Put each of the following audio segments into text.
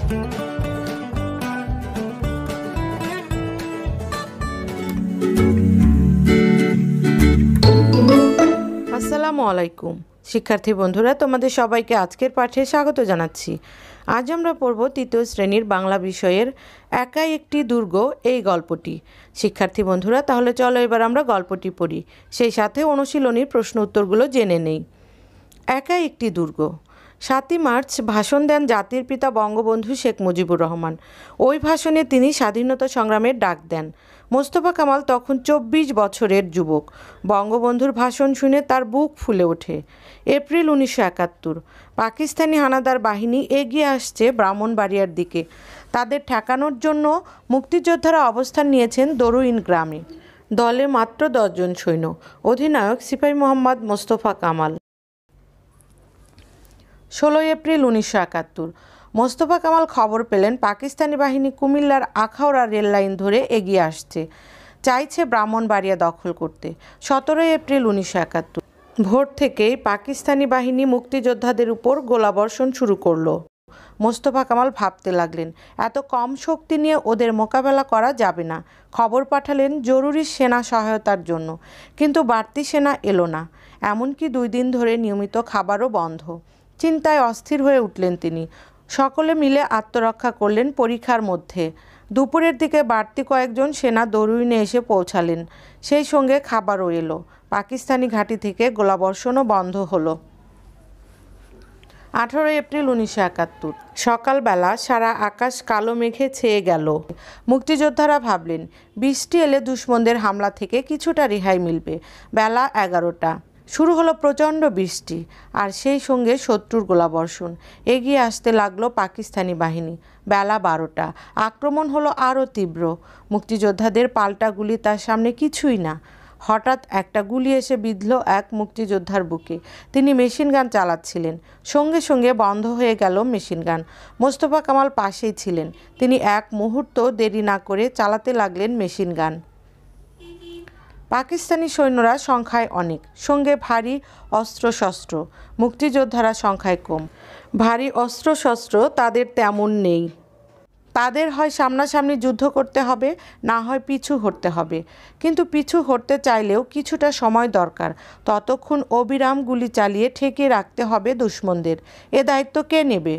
আসসালামু আলাইকুম শিক্ষার্থী বন্ধুরা, তোমাদের সবাইকে আজকের পাঠে স্বাগত জানাচ্ছি। আজ আমরা পড়ব তৃতীয় শ্রেণীর বাংলা বিষয়ের একাই একটি দুর্গ এই গল্পটি। শিক্ষার্থী বন্ধুরা, তাহলে চলো এবার আমরা গল্পটি পড়ি, সেই সাথে অনুশীলনীর প্রশ্ন উত্তরগুলো জেনে নেই। একাই একটি দুর্গ। ৭ই মার্চ ভাষণ দেন জাতির পিতা বঙ্গবন্ধু শেখ মুজিবুর রহমান। ওই ভাষণে তিনি স্বাধীনতা সংগ্রামের ডাক দেন। মোস্তফা কামাল তখন ২৪ বছরের যুবক। বঙ্গবন্ধুর ভাষণ শুনে তার বুক ফুলে ওঠে। এপ্রিল ১৯৭১। পাকিস্তানি হানাদার বাহিনী এগিয়ে আসছে ব্রাহ্মণবাড়িয়ার দিকে। তাদের ঠেকানোর জন্য মুক্তিযোদ্ধারা অবস্থান নিয়েছেন দরুইন গ্রামে। দলে মাত্র ১০ জন সৈন্য। অধিনায়ক সিপাহী মোহাম্মদ মোস্তফা কামাল। ১৬ এপ্রিল ১৯৭১। মোস্তফা কামাল খবর পেলেন পাকিস্তানি বাহিনী কুমিল্লার আখাউড়া রেল লাইন ধরে এগিয়ে আসছে, চাইছে ব্রাহ্মণবাড়িয়া দখল করতে। ১৭ এপ্রিল ১৯৭১। ভোর থেকেই পাকিস্তানি বাহিনী মুক্তিযোদ্ধাদের উপর গোলাবর্ষণ শুরু করলো। মোস্তফা কামাল ভাবতে লাগলেন, এত কম শক্তি নিয়ে ওদের মোকাবেলা করা যাবে না। খবর পাঠালেন জরুরি সেনা সহায়তার জন্য, কিন্তু বাড়তি সেনা এলো না। এমনকি ২ দিন ধরে নিয়মিত খাবারও বন্ধ। চিন্তায় অস্থির হয়ে উঠলেন তিনি। সকলে মিলে আত্মরক্ষা করলেন পরীক্ষার মধ্যে। দুপুরের দিকে বাড়তি কয়েকজন সেনা দরুইনে এসে পৌঁছালেন, সেই সঙ্গে খাবারও এলো। পাকিস্তানি ঘাঁটি থেকে গোলাবর্ষণও বন্ধ হলো। ১৮ এপ্রিল ১৯৭১। সকালবেলা সারা আকাশ কালো মেঘে ছেয়ে গেল। মুক্তিযোদ্ধারা ভাবলেন বৃষ্টি এলে দুশমনদের হামলা থেকে কিছুটা রেহাই মিলবে। বেলা ১১টা। শুরু হলো প্রচণ্ড বৃষ্টি, আর সেই সঙ্গে শত্রুর গোলাবর্ষণ। এগিয়ে আসতে লাগলো পাকিস্তানি বাহিনী। বেলা ১২টা। আক্রমণ হলো আরও তীব্র। মুক্তিযোদ্ধাদের পাল্টা গুলি তার সামনে কিছুই না। হঠাৎ একটা গুলি এসে বিঁধল এক মুক্তিযোদ্ধার বুকে। তিনি মেশিনগান চালাচ্ছিলেন, সঙ্গে সঙ্গে বন্ধ হয়ে গেল মেশিনগান। মোস্তফা কামাল পাশেই ছিলেন। তিনি এক মুহূর্ত দেরি না করে চালাতে লাগলেন মেশিনগান। পাকিস্তানি সৈন্যরা সংখ্যায় অনেক, সঙ্গে ভারী অস্ত্রশস্ত্র। মুক্তিযোদ্ধারা সংখ্যায় কম। ভারী অস্ত্রশস্ত্র তাদের তেমন নেই। তাদের হয় সামনাসামনি যুদ্ধ করতে হবে, না হয় পিছু হটতে হবে। কিন্তু পিছু হটতে চাইলেও কিছুটা সময় দরকার। ততক্ষণ অবিরাম গুলি চালিয়ে ঠেকিয়ে রাখতে হবে দুশমনদের। এ দায়িত্ব কে নেবে?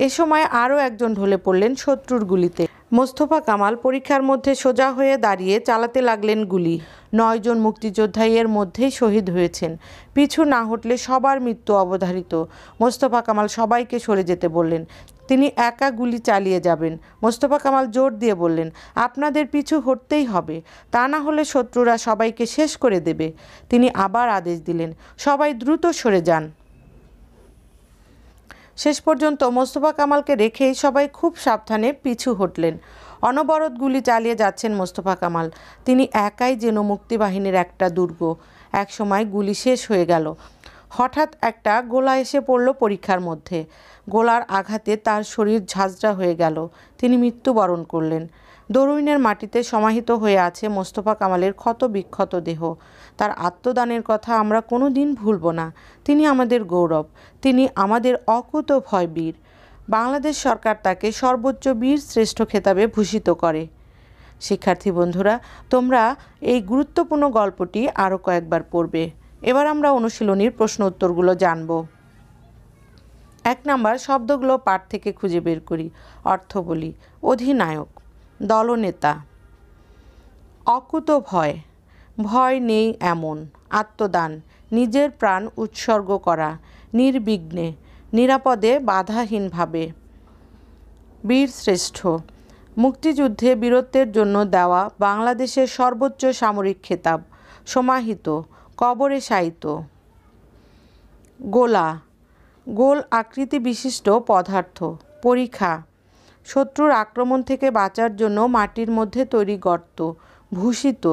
এ সময় আরও একজন ঢলে পড়লেন শত্রুর গুলিতে। মোস্তফা কামাল পরীক্ষার মধ্যে সোজা হয়ে দাঁড়িয়ে চালাতে লাগলেন গুলি। ৯ জন মুক্তিযোদ্ধা এর মধ্যেই শহীদ হয়েছেন। পিছু না হটলে সবার মৃত্যু অবধারিত। মোস্তফা কামাল সবাইকে সরে যেতে বললেন। তিনি একা গুলি চালিয়ে যাবেন। মোস্তফা কামাল জোর দিয়ে বললেন, আপনাদের পিছু হটতেই হবে, তা না হলে শত্রুরা সবাইকে শেষ করে দেবে। তিনি আবার আদেশ দিলেন, সবাই দ্রুত সরে যান। শেষ পর্যন্ত মোস্তফা কামালকে রেখেই সবাই খুব সাবধানে পিছু হটলেন। অনবরত গুলি চালিয়ে যাচ্ছেন মোস্তফা কামাল। তিনি একাই যেন মুক্তিবাহিনীর একটা দুর্গ। একসময় গুলি শেষ হয়ে গেল। হঠাৎ একটা গোলা এসে পড়ল পরীক্ষার মধ্যে। গোলার আঘাতে তার শরীর ঝাঁঝরা হয়ে গেল। তিনি মৃত্যুবরণ করলেন। দরুইনের মাটিতে সমাহিত হয়ে আছে মোস্তফা কামালের ক্ষত বিক্ষত দেহ। তার আত্মদানের কথা আমরা কোনো দিন ভুলব না। তিনি আমাদের গৌরব। তিনি আমাদের অকুতোভয় বীর। বাংলাদেশ সরকার তাকে সর্বোচ্চ বীর শ্রেষ্ঠ খেতাবে ভূষিত করে। শিক্ষার্থী বন্ধুরা, তোমরা এই গুরুত্বপূর্ণ গল্পটি আরও কয়েকবার পড়বে। এবার আমরা অনুশীলনীর প্রশ্ন উত্তরগুলো জানব। ১ নাম্বার, শব্দগুলো পাঠ থেকে খুঁজে বের করি। অর্থ বলি। অধিনায়ক, দলনেতা। অকুতোভয়, ভয় নেই এমন। আত্মদান, নিজের প্রাণ উৎসর্গ করা। নির্বিঘ্নে, নিরাপদে বাধাহীনভাবে। বীর শ্রেষ্ঠ, মুক্তিযুদ্ধে বীরত্বের জন্য দেওয়া বাংলাদেশের সর্বোচ্চ সামরিক খেতাব। সমাহিত, কবরে শায়িত। গোলা, গোল আকৃতি বিশিষ্ট পদার্থ। পরিখা, শত্রুর আক্রমণ থেকে বাঁচার জন্য মাটির মধ্যে তৈরি গর্ত। ভূষিত,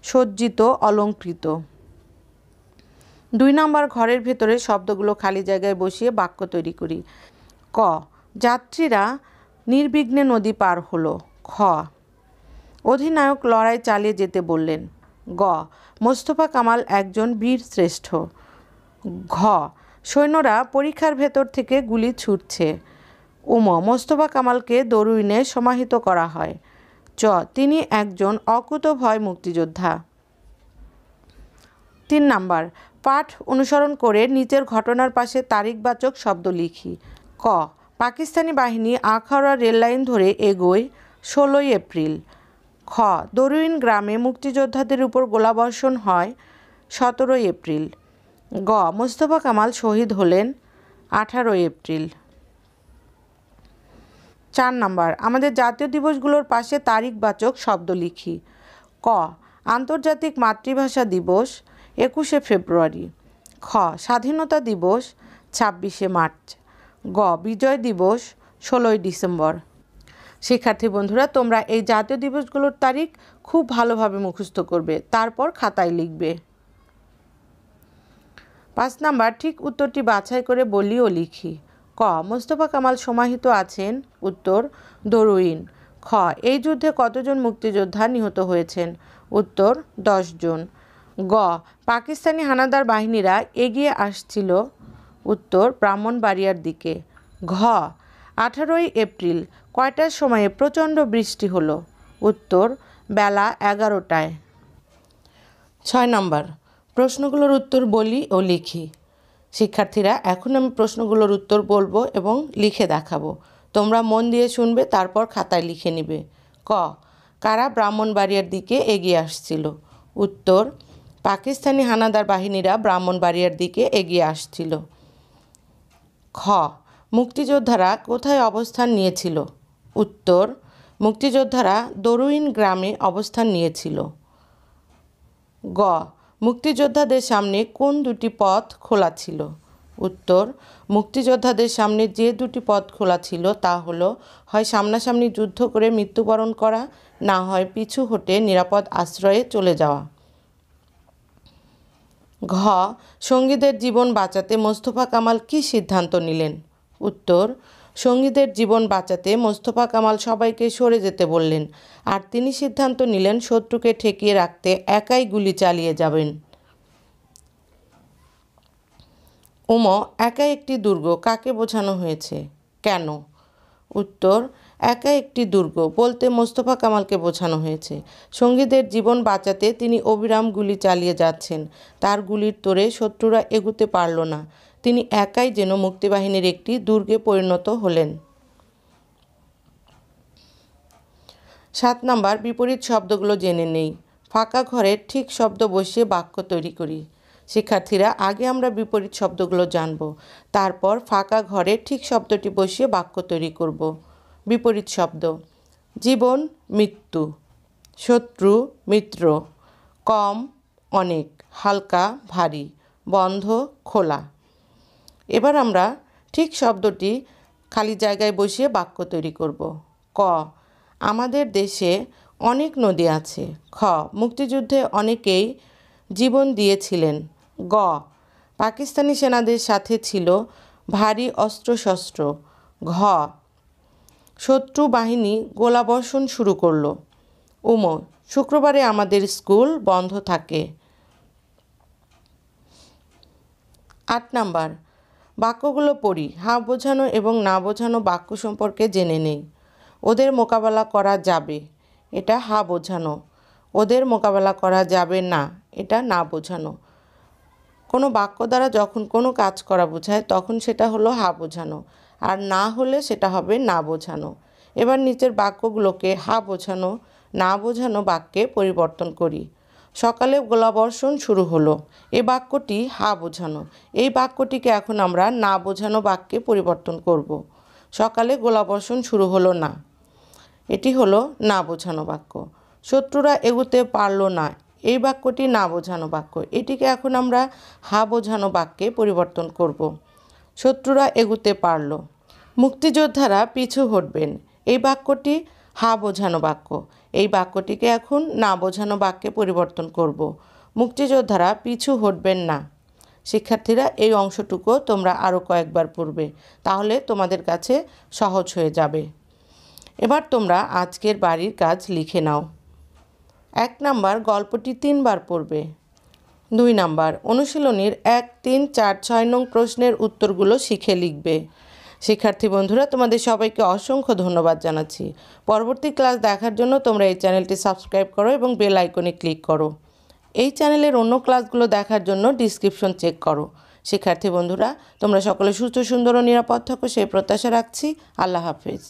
সজ্জিত, অলঙ্কৃত। ২ নম্বর, ঘরের ভেতরে শব্দগুলো খালি জায়গায় বসিয়ে বাক্য তৈরি করি। ক, যাত্রীরা নির্বিঘ্নে নদী পার হলো। খ, অধিনায়ক লড়াই চালিয়ে যেতে বললেন। গ, মোস্তফা কামাল একজন বীর শ্রেষ্ঠ। ঘ, সৈন্যরা পরীক্ষার ভেতর থেকে গুলি ছুটছে। মোস্তফা কামালকে দরুইনে সমাহিত করা হয়। চ তিনি একজন অকুতোভয় মুক্তিযোদ্ধা। 3 নাম্বার, পাঠ অনুসরণ করে নিচের ঘটনার পাশে তারিখবাচক শব্দ লিখি। ক পাকিস্তানি বাহিনী আখাউড়া রেললাইন ধরে এগোয় 16ই এপ্রিল। খ দরুইন গ্রামে মুক্তিযোদ্ধাদের উপর গোলাবর্ষণ হয় 17ই এপ্রিল। গ মোস্তফা কামাল শহীদ হলেন 18ই এপ্রিল। 4 নাম্বার, আমাদের জাতীয় দিবসগুলোর পাশে তারিখবাচক শব্দ লিখি। ক আন্তর্জাতিক মাতৃভাষা দিবস 21শে ফেব্রুয়ারি। খ স্বাধীনতা দিবস 26শে মার্চ। গ বিজয় দিবস 16ই ডিসেম্বর। শিক্ষার্থী বন্ধুরা, তোমরা এই জাতীয় দিবসগুলোর তারিখ খুব ভালোভাবে মুখস্থ করবে, তারপর খাতায় লিখবে। 5 নাম্বার, ঠিক উত্তরটি বাছাই করে বলি ও লিখি। ক মোস্তফা কামাল সমাহিত আছেন। উত্তর দরুইন। খ এই যুদ্ধে কতজন মুক্তিযোদ্ধা নিহত হয়েছেন? উত্তর 10 জন। গ পাকিস্তানি হানাদার বাহিনীরা এগিয়ে আসছিল। উত্তর ব্রাহ্মণবাড়িয়ার দিকে। ঘ 18ই এপ্রিল কয়টার সময়ে প্রচণ্ড বৃষ্টি হলো? উত্তর বেলা 11টায়। 6 নাম্বার, প্রশ্নগুলোর উত্তর বলি ও লিখি। শিক্ষার্থীরা, এখন আমি প্রশ্নগুলোর উত্তর বলবো এবং লিখে দেখাবো। তোমরা মন দিয়ে শুনবে, তারপর খাতায় লিখে নিবে। ক কারা ব্রাহ্মণবাড়িয়ার দিকে এগিয়ে আসছিল? উত্তর পাকিস্তানি হানাদার বাহিনীরা ব্রাহ্মণবাড়িয়ার দিকে এগিয়ে আসছিল। খ মুক্তিযোদ্ধারা কোথায় অবস্থান নিয়েছিল? উত্তর মুক্তিযোদ্ধারা দরুইন গ্রামে অবস্থান নিয়েছিল। গ মুক্তিযোদ্ধাদের সামনে কোন দুটি পথ খোলা ছিল? উত্তর মুক্তিযোদ্ধাদের সামনে যে দুটি পথ খোলা ছিল তা হলো হয় সামনাসামনি যুদ্ধ করে মৃত্যুবরণ করা, না হয় পিছু হটে নিরাপদ আশ্রয়ে চলে যাওয়া। ঘ সঙ্গীদের জীবন বাঁচাতে মোস্তফা কামাল কী সিদ্ধান্ত নিলেন? উত্তর সঙ্গীদের জীবন বাঁচাতে মোস্তফা কামাল সবাইকে সরে যেতে বললেন, আর তিনি সিদ্ধান্ত নিলেন শত্রুকে ঠেকিয়ে রাখতে একাই গুলি চালিয়ে যাবেন। একাই একটি দুর্গ কাকে বোঝানো হয়েছে? কেন? উত্তর একাই একটি দুর্গ বলতে মোস্তফা কামালকে বোঝানো হয়েছে। সঙ্গীদের জীবন বাঁচাতে তিনি অবিরাম গুলি চালিয়ে যাচ্ছেন। তার গুলির তোড়ে শত্রুরা এগুতে পারল না। তিনি একাই যেন মুক্তিবাহিনীর একটি দুর্গে পরিণত হলেন। 7 নাম্বার, বিপরীত শব্দগুলো জেনে নেই। ফাঁকা ঘরের ঠিক শব্দ বসিয়ে বাক্য তৈরি করি। শিক্ষার্থীরা, আগে আমরা বিপরীত শব্দগুলো জানব, তারপর ফাঁকা ঘরে ঠিক শব্দটি বসিয়ে বাক্য তৈরি করব। বিপরীত শব্দ: জীবন মৃত্যু, শত্রু মিত্র, কম অনেক, হালকা ভারী, বন্ধ খোলা। এবার আমরা ঠিক শব্দটি খালি জায়গায় বসিয়ে বাক্য তৈরি করব। ক আমাদের দেশে অনেক নদী আছে। খ মুক্তিযুদ্ধে অনেকেই জীবন দিয়েছিলেন। গ পাকিস্তানি সেনাদের সাথে ছিল ভারী অস্ত্রশস্ত্র। ঘ শত্রু বাহিনী গোলাবর্ষণ শুরু করলো। শুক্রবারে আমাদের স্কুল বন্ধ থাকে। 8 নাম্বার, বাক্যগুলো পড়ি। হা বোঝানো এবং না বোঝানো বাক্য সম্পর্কে জেনে নেই। ওদের মোকাবেলা করা যাবে, এটা হা বোঝানো। ওদের মোকাবেলা করা যাবে না, এটা না বোঝানো। কোনো বাক্য দ্বারা যখন কোনো কাজ করা বোঝায় তখন সেটা হলো হা বোঝানো, আর না হলে সেটা হবে না বোঝানো। এবার নিচের বাক্যগুলোকে হা বোঝানো না বোঝানো বাক্যে পরিবর্তন করি। সকালে গোলাবর্ষণ শুরু হলো, এই বাক্যটি হা বোঝানো। এই বাক্যটিকে এখন আমরা না বোঝানো বাক্যে পরিবর্তন করব। সকালে গোলাবর্ষণ শুরু হলো না, এটি হলো না বোঝানো বাক্য। শত্রুরা এগুতে পারল না, এই বাক্যটি না বোঝানো বাক্য। এটিকে এখন আমরা হা বোঝানো বাক্যে পরিবর্তন করব। শত্রুরা এগুতে পারল। মুক্তিযোদ্ধারা পিছু হটবেন, এই বাক্যটি হা বোঝানো বাক্য। এই বাক্যটিকে এখন না বোঝানো বাক্যে পরিবর্তন করব। মুক্তিযোদ্ধারা পিছু হটবেন না। শিক্ষার্থীরা, এই অংশটুকু তোমরা আরও কয়েকবার পড়বে, তাহলে তোমাদের কাছে সহজ হয়ে যাবে। এবার তোমরা আজকের বাড়ির কাজ লিখে নাও। 1 নাম্বার, গল্পটি 3 বার পড়বে। 2 নাম্বার, অনুশীলনীর 1, 3, 4, 6 নং প্রশ্নের উত্তরগুলো শিখে লিখবে। শিক্ষার্থী বন্ধুরা, তোমাদের সবাইকে অসংখ্য ধন্যবাদ জানাচ্ছি। পরবর্তী ক্লাস দেখার জন্য তোমরা এই চ্যানেলটি সাবস্ক্রাইব করো এবং বেল আইকনে ক্লিক করো। এই চ্যানেলের অন্য ক্লাসগুলো দেখার জন্য ডিসক্রিপশন চেক করো। শিক্ষার্থী বন্ধুরা, তোমরা সকলে সুস্থ, সুন্দর ও নিরাপদ থাকো সেই প্রত্যাশা রাখছি। আল্লাহ হাফেজ।